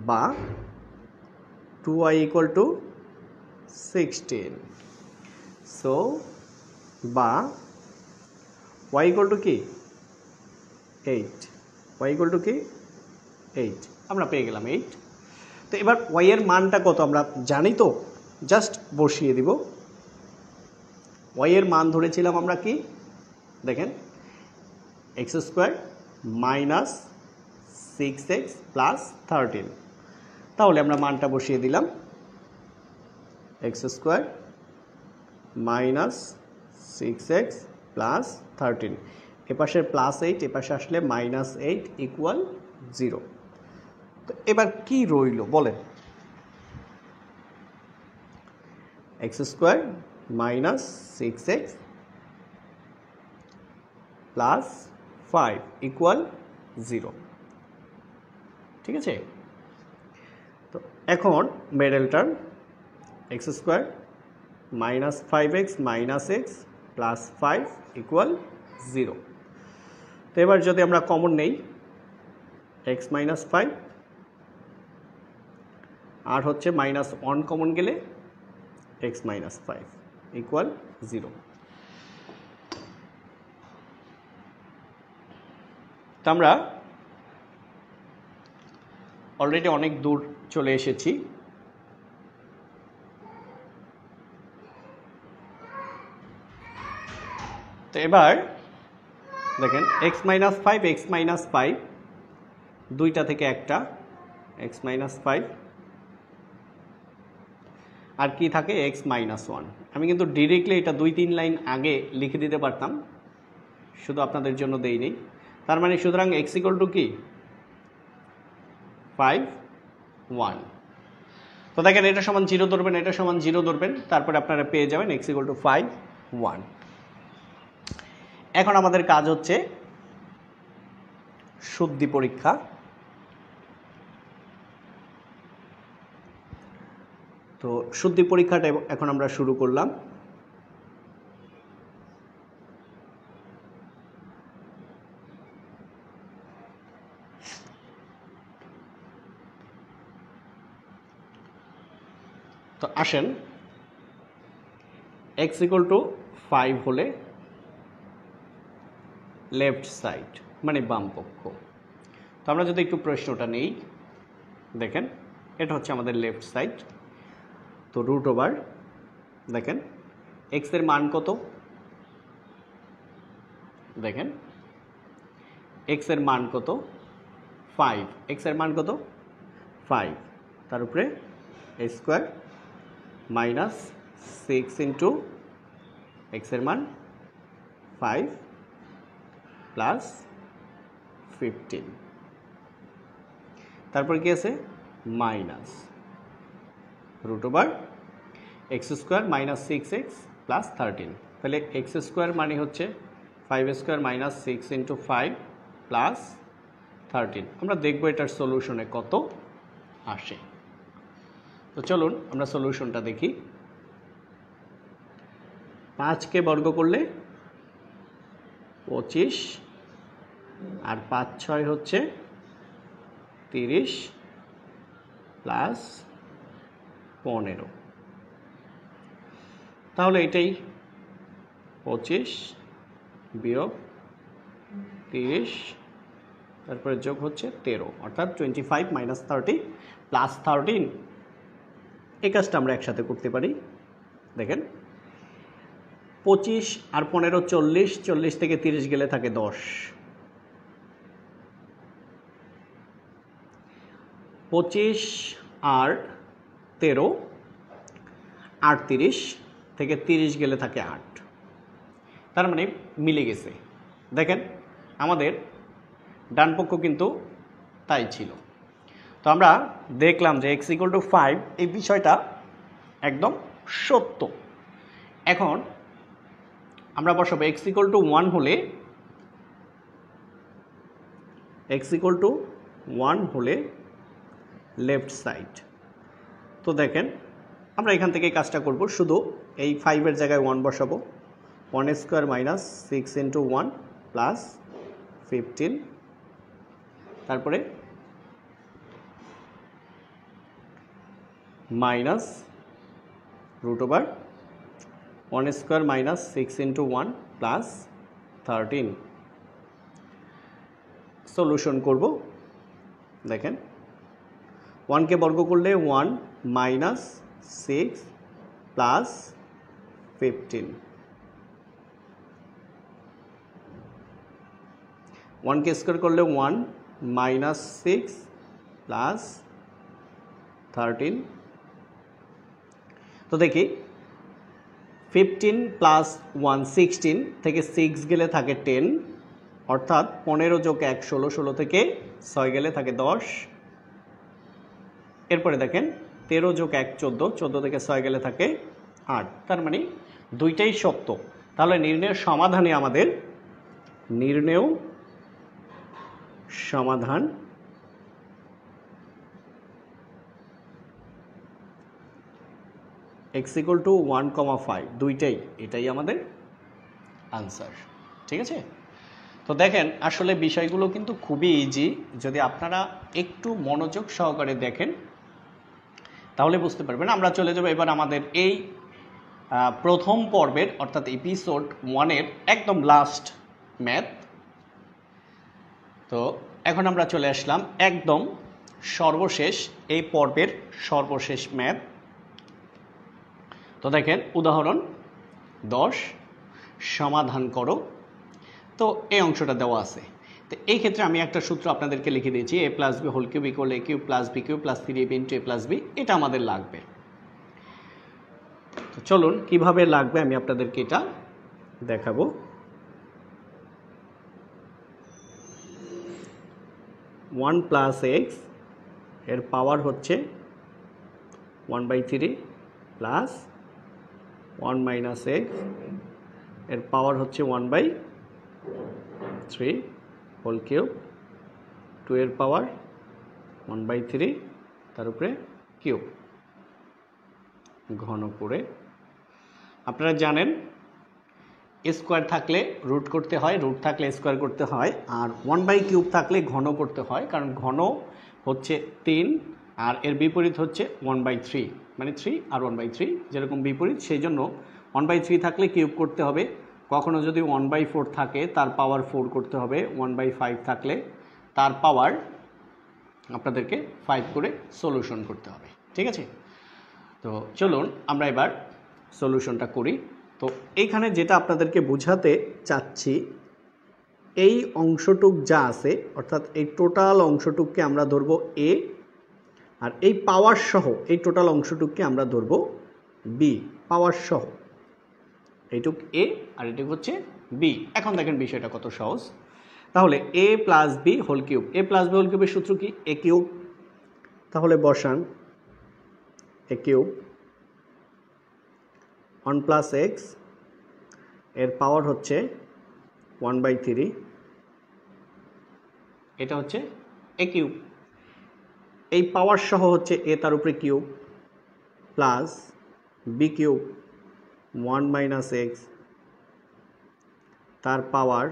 A: বা 2y ইকুয়াল টু 16। সো বা y ইকুয়াল টু কি 8, y ইকুয়াল টু কি 8। আমরা পেয়ে গেলাম 8। তো এবার y এর মানটা কত আমরা জানি তো, জাস্ট বসিয়ে দিব। y এর মান ধরেছিলাম আমরা কি দেখেন, x square minus 6x plus 13। তাহলে আমরা মানটা বসিয়ে দিলাম x square minus 6x plus 13। এপাশে প্লাস 8, এপাশে আসলে মাইনাস 8 ইকুয়াল 0। তো এবার কি রইল বলেন? X square minus 6x plus 5 equal 0। ঠিক আছে? তো এখন middle term x square minus 5x minus x plus 5 equal 0। তো এবার যদি আমরা কমন নেই x মাইনাস 5 আর হচ্ছে মাইনাস 1 কমন গেলে x মাইনাস 5 ইকুয়াল 0। তো আমরা অলরেডি অনেক দূর চলে এসেছি। তো এবার দেখেন x মাইনাস 5 x মাইনাস 5 দুইটা থেকে একটা x মাইনাস 5 আর কি থাকে x মাইনাস 1। আমি কিন্তু ডিরেক্টলি এটা 2-3 লাইন আগে লিখে দিতে পারতাম, শুধু আপনাদের জন্য দেই নেই। তার মানে সুতরাং x ইকুয়াল টু কি 5 1। তো দেখেন এটা সমান 0 ধরবেন, এটা সমান 0 ধরবেন, তারপরে আপনারা পেয়ে যাবেন x ইকুয়াল টু 5 1। এখন আমাদের কাজ হচ্ছে শুদ্ধি পরীক্ষা। তো শুদ্ধি পরীক্ষাটা এখন আমরা শুরু করলাম। তো আসেন x ইকুয়াল টু 5 হলে লেফট সাইড মানে বাম পক্ষ। তো আমরা যদি একটু প্রশ্নটা নেই, দেখেন এটা হচ্ছে আমাদের লেফট সাইড। তো রুট ওভার দেখেন x এর মান কত, দেখেন x এর মান কত 5, x এর মান কত 5, তার উপরে a square minus 6 into x এর মান 5 প্লাস 15, তারপরে কি আছে minus root over x square minus 6x plus 13। তাহলে এক্স স্কোয়ার মানে হচ্ছে 5 স্কোয়ার মাইনাস 6 ইন্টু 5 প্লাস 13। আমরা দেখব এটার সলিউশনে কত আসে। তো চলুন আমরা সলিউশনটা দেখি। 5কে বর্গ করলে 25 আর 5 6 হচ্ছে 30 প্লাস 15। তাহলে এটাই 25 বিয়োগ 30 তারপরে যোগ হচ্ছে 13 অর্থাৎ 25 মাইনাস 30 প্লাস 13। এই কাজটা আমরা একসাথে করতে পারি। দেখেন 25 আর 15 40, 40 থেকে 30 গেলে থাকে 10। 25 আর 13 38 থেকে 30 গেলে থাকে 8। তার মানে মিলে গেছে। দেখেন আমাদের ডান পক্ষ কিন্তু তাই ছিল। তো আমরা দেখলাম যে x = 5 এই বিষয়টা একদম সত্য। এখন আমরা বসাবো x = 1 হলে লেফট সাইড। তো দেখেন আমরা এখান থেকে কাজটা করব, শুধু এই 5 এর জায়গায় 1 বসাবো। 1 স্কয়ার মাইনাস 6 × 1 প্লাস 15 তারপরে minus √1 square minus 6 × 1 plus 13। Solution করব। দেখেন 1 কে বর্গ করলে 1 মাইনাস 6 প্লাস 15। 1 কে স্কয়ার করলে 1 মাইনাস 6 প্লাস 13। তো দেখি 15 প্লাস 1 16 থেকে 6 গেলে থাকে 10 অর্থাৎ 15 যোগ 1 16, 16 থেকে 6 গেলে থাকে 10। এরপরে দেখেন 13 যোগ 1 14, 14 থেকে 6 গেলে থাকে 8। তার মানে দুইটাই সত্য। তাহলে নির্ণয় সমাধানে আমাদের সমাধান x = 1, 5 দুইটাই, এটাই আমাদের আনসার। ঠিক আছে। তো দেখেন আসলে বিষয়গুলো কিন্তু খুবই ইজি। যদি আপনারা একটু মনোযোগ সহকারে দেখেন তাহলে বুঝতে পারবেন। আমরা চলে যাব এবার আমাদের এই প্রথম পর্বের অর্থাৎ এপিসোড 1-এর একদম লাস্ট ম্যাথ। তো এখন আমরা চলে আসলাম একদম সর্বশেষ, এই পর্বের সর্বশেষ ম্যাথ। তো দেখেন উদাহরণ 10 সমাধান করো। তো এই অংশটা দেওয়া আছে। তো এই ক্ষেত্রে আমি একটা সূত্র আপনাদেরকে লিখে দিয়েছি, a + b whole cube = a cube + b cube + 3ab × a + b। এটা আমাদের লাগবে। তো চলুন কিভাবে লাগবে আমি আপনাদেরকে এটা দেখাবো। 1 + x এর পাওয়ার হচ্ছে 1/3 প্লাস 1 - x এর পাওয়ার হচ্ছে 1/3 হোল কিউব, 2 এর পাওয়ার 1/3 তার উপরে কিউব ঘন করে। আপনারা জানেন স্কোয়ার থাকলে রুট করতে হয়, রুট থাকলে স্কোয়ার করতে হয়, আর 1/3 থাকলে ঘন করতে হয়, কারণ ঘন হচ্ছে 3 আর এর বিপরীত হচ্ছে 1/3, মানে 3 আর 1/3 যেরকম বিপরীত, সেই জন্য 1/3 থাকলে কিউব করতে হবে। কখনো যদি 1/4 থাকে তার পাওয়ার 4 করতে হবে। 1/5 থাকলে তার পাওয়ার আপনাদেরকে 5 করে সলিউশন করতে হবে। ঠিক আছে। তো চলুন আমরা এবার সলিউশনটা করি। তো এইখানে যেটা আপনাদেরকে বোঝাতে চাচ্ছি, এই অংশটুক যা আছে অর্থাৎ এই টোটাল অংশটুককে আমরা ধরবো a, আর এই পাওয়ার সহ এই টোটাল অংশটুককে আমরা ধরবো b, পাওয়ার সহ। এইটুক a আর এটুক হচ্ছে b। এখন দেখেন বিষয়টা কত সহজ। তাহলে a + b whole cube, a + b whole কিউবের সূত্র কি? a cube. তাহলে বসান a কিউব 1 + x এর পাওয়ার হচ্ছে 1/3, এটা হচ্ছে a কিউব। এই পাওয়ার সহ হচ্ছে a তার উপরে cube plus b cube 1 - x তার পাওয়ার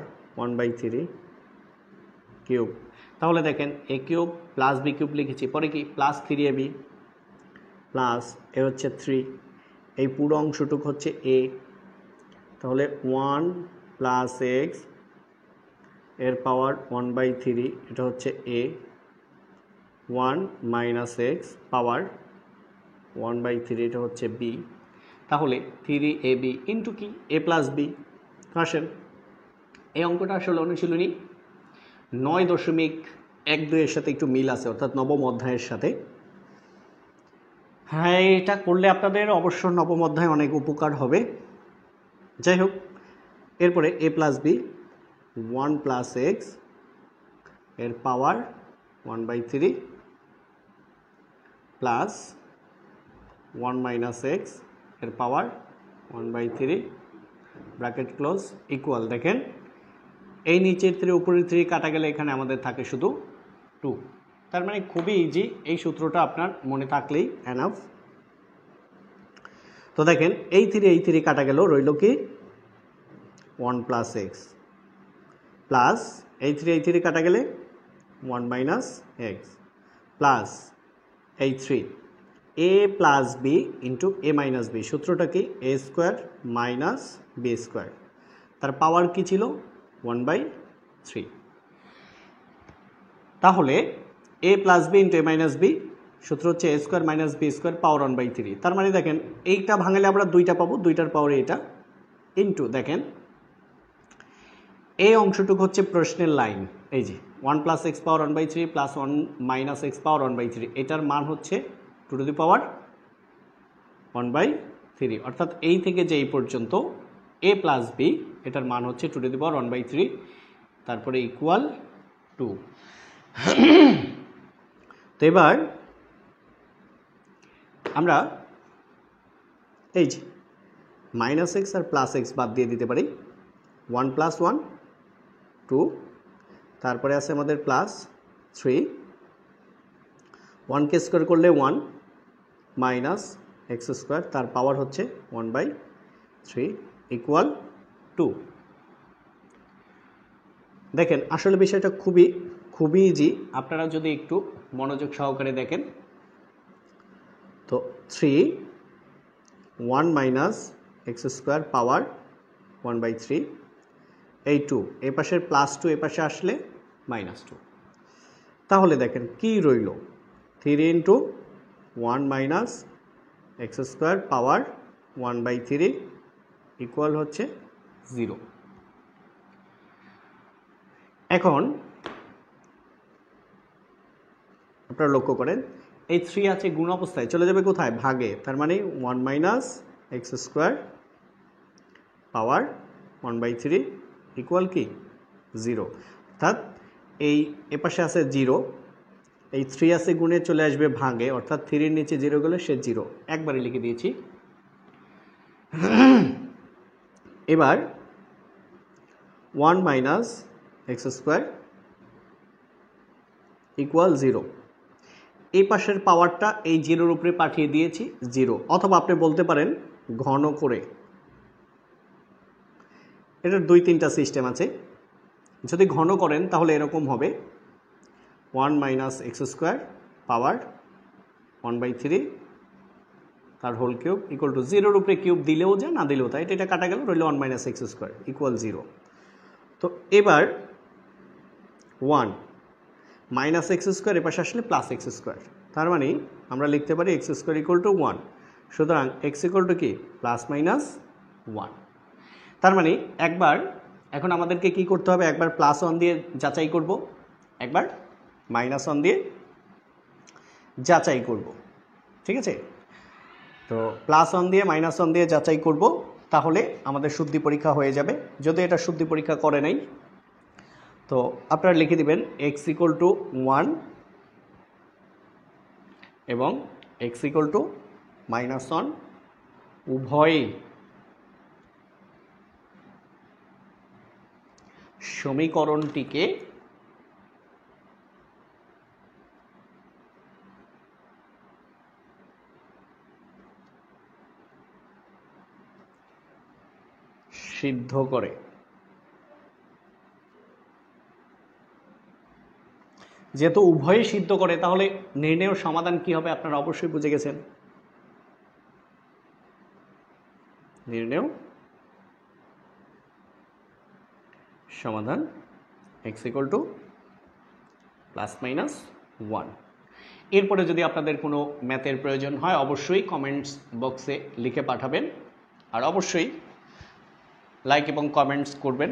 A: 1/3 কিউব। তাহলে দেখেন a cube plus b cube লিখেছি, পরে কি প্লাস 3ab প্লাস এ হচ্ছে 3, এই পুরো অংশটুক হচ্ছে a, তাহলে 1 প্লাস এক্স এর পাওয়ার 1/3, এটা হচ্ছে a, 1 মাইনাস এক্স পাওয়ার 1/3, এটা হচ্ছে b। তাহলে 3ab ইন্টু কি a প্লাস b। আসেন এই অঙ্কটা আসলে অনুশীলনী 9.12 এর সাথে একটু মিল আছে, অর্থাৎ নবম অধ্যায়ের সাথে। হ্যাঁ, এটা করলে আপনাদের অবশ্য নবম অধ্যায় অনেক উপকার হবে। যাই হোক, এরপরে a plus b 1 plus x এর পাওয়ার 1/3 প্লাস 1 মাইনাস এক্স এর পাওয়ার 1/3 ব্র্যাকেট ক্লোজ ইকুয়াল। দেখেন এই নিচের 3 উপরের 3 কাটা গেলে এখানে আমাদের থাকে শুধু 2। তার মানে খুবই ইজি, এই সূত্রটা আপনার মনে থাকলেই এনাফ। তো দেখেন এই 3 কাটা গেল, রইল কি 1 প্লাস এক্স প্লাস এই 3 কাটা গেলে 1 মাইনাস এক্স প্লাস এই 3 a plus b into a minus b. সূত্রটা কি a square minus b square, তার পাওয়ার কি ছিল 1/3। তাহলে a plus b into a minus b সূত্র হচ্ছে a square minus b square power 1/3। তার মানে দেখেন এইটা ভাঙলে আমরা 2টা পাবো, 2টার পাওয়ারে এটা ইন্টু দেখেন এই অংশটুকু হচ্ছে প্রশ্নের লাইন, এই যে 1 প্লাস এক্স পাওয়ার 1/3 প্লাস 1 মাইনাস এক্স পাওয়ার 1/3, এটার মান হচ্ছে 2 টু দি পাওয়ার 1/3, অর্থাৎ এই থেকে যে এই পর্যন্ত a প্লাস বি এটার মান হচ্ছে 2 টু দি পাওয়ার 1/3, তারপরে ইকুয়াল 2। তো এবার আমরা এই যে মাইনাস এক্স আর প্লাস এক্স বাদ দিয়ে দিতে পারি। 1 প্লাস 1 2, তারপরে আছে আমাদের প্লাস 3, 1কে স্কোয়ার করলে 1 মাইনাস এক্স স্কোয়ার, তার পাওয়ার হচ্ছে 1/3 ইকুয়াল 2। দেখেন আসলে বিষয়টা খুবই ইজি, আপনারা যদি একটু মনোযোগ সহকারে দেখেন। তো 3 1 মাইনাস এক্স স্কোয়ার পাওয়ার 1/3, এই 2 এ পাশের প্লাস 2 এ পাশে আসলে -2। তাহলে দেখেন কি রইল 3 into 1 minus x square power 1/3 equal হচ্ছে 0। এখন আপনারা লক্ষ্য করেন এই 3 আছে গুণ অবস্থায়, চলে যাবে কোথায় ভাগে, তার মানে 1 minus x square power 1/3 equal কি 0, অর্থাৎ এই এপাশে আছে 0, এই 3 আছে গুণে চলে আসবে ভাগে, অর্থাৎ 3 এর নিচে 0 গেলে সে 0, একবারে লিখে দিয়েছি। এবার 1 মাইনাস এক্স স্কোয়ার ইকুয়াল 0, এই পাশের পাওয়ারটা এই 0-র উপরে পাঠিয়ে দিয়েছি 0, অথবা আপনি বলতে পারেন ঘন করে। এটার 2-3টা সিস্টেম আছে, যদি ঘন করেন তাহলে এরকম হবে 1 মাইনাস এক্স স্কোয়ার পাওয়ার 1/3 তার হোল কিউব ইকুয়াল টু 0-র উপরে কিউব দিলেও যা না দিলেও তাই, এটা কাটা গেল, রইল 1 মাইনাস এক্স স্কোয়ার ইকুয়াল 0। তো এবার 1 মাইনাস এক্স স্কোয়ার এপাশে আসলে প্লাস এক্স স্কোয়ার, তার মানে আমরা লিখতে পারি এক্স স্কোয়ার ইকুয়াল টু 1, সুতরাং এক্স ইকুয়াল টু কি প্লাস মাইনাস 1। তার মানে এখন আমাদেরকে কি করতে হবে, একবার প্লাস 1 দিয়ে যাচাই করব, একবার মাইনাস 1 দিয়ে যাচাই করব, ঠিক আছে। তো প্লাস 1 দিয়ে মাইনাস 1 দিয়ে যাচাই করব, তাহলে আমাদের শুদ্ধি পরীক্ষা হয়ে যাবে। যদি এটা শুদ্ধি পরীক্ষা করে নাই তো আপনারা লিখে দিবেন এক্স ইকুয়াল টু 1 এবং এক্স ইকুয়াল টু -1 উভয়ই সমীকরণটিকে সিদ্ধ করে। যেহেতু উভয়ই সিদ্ধ করে তাহলে নির্ণয়ের সমাধান কি হবে আপনারা অবশ্যই বুঝে গেছেন। নির্ণেয় সমাধান x = ±1। এরপরে যদি আপনাদের কোনো ম্যাথের প্রয়োজন হয় অবশ্যই কমেন্টস বক্সে লিখে পাঠাবেন, আর অবশ্যই লাইক এবং কমেন্টস করবেন।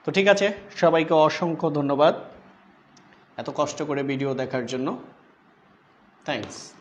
A: তো ঠিক আছে, সবাইকে অসংখ্য ধন্যবাদ এত কষ্ট করে ভিডিও দেখার জন্য। থ্যাঙ্কস।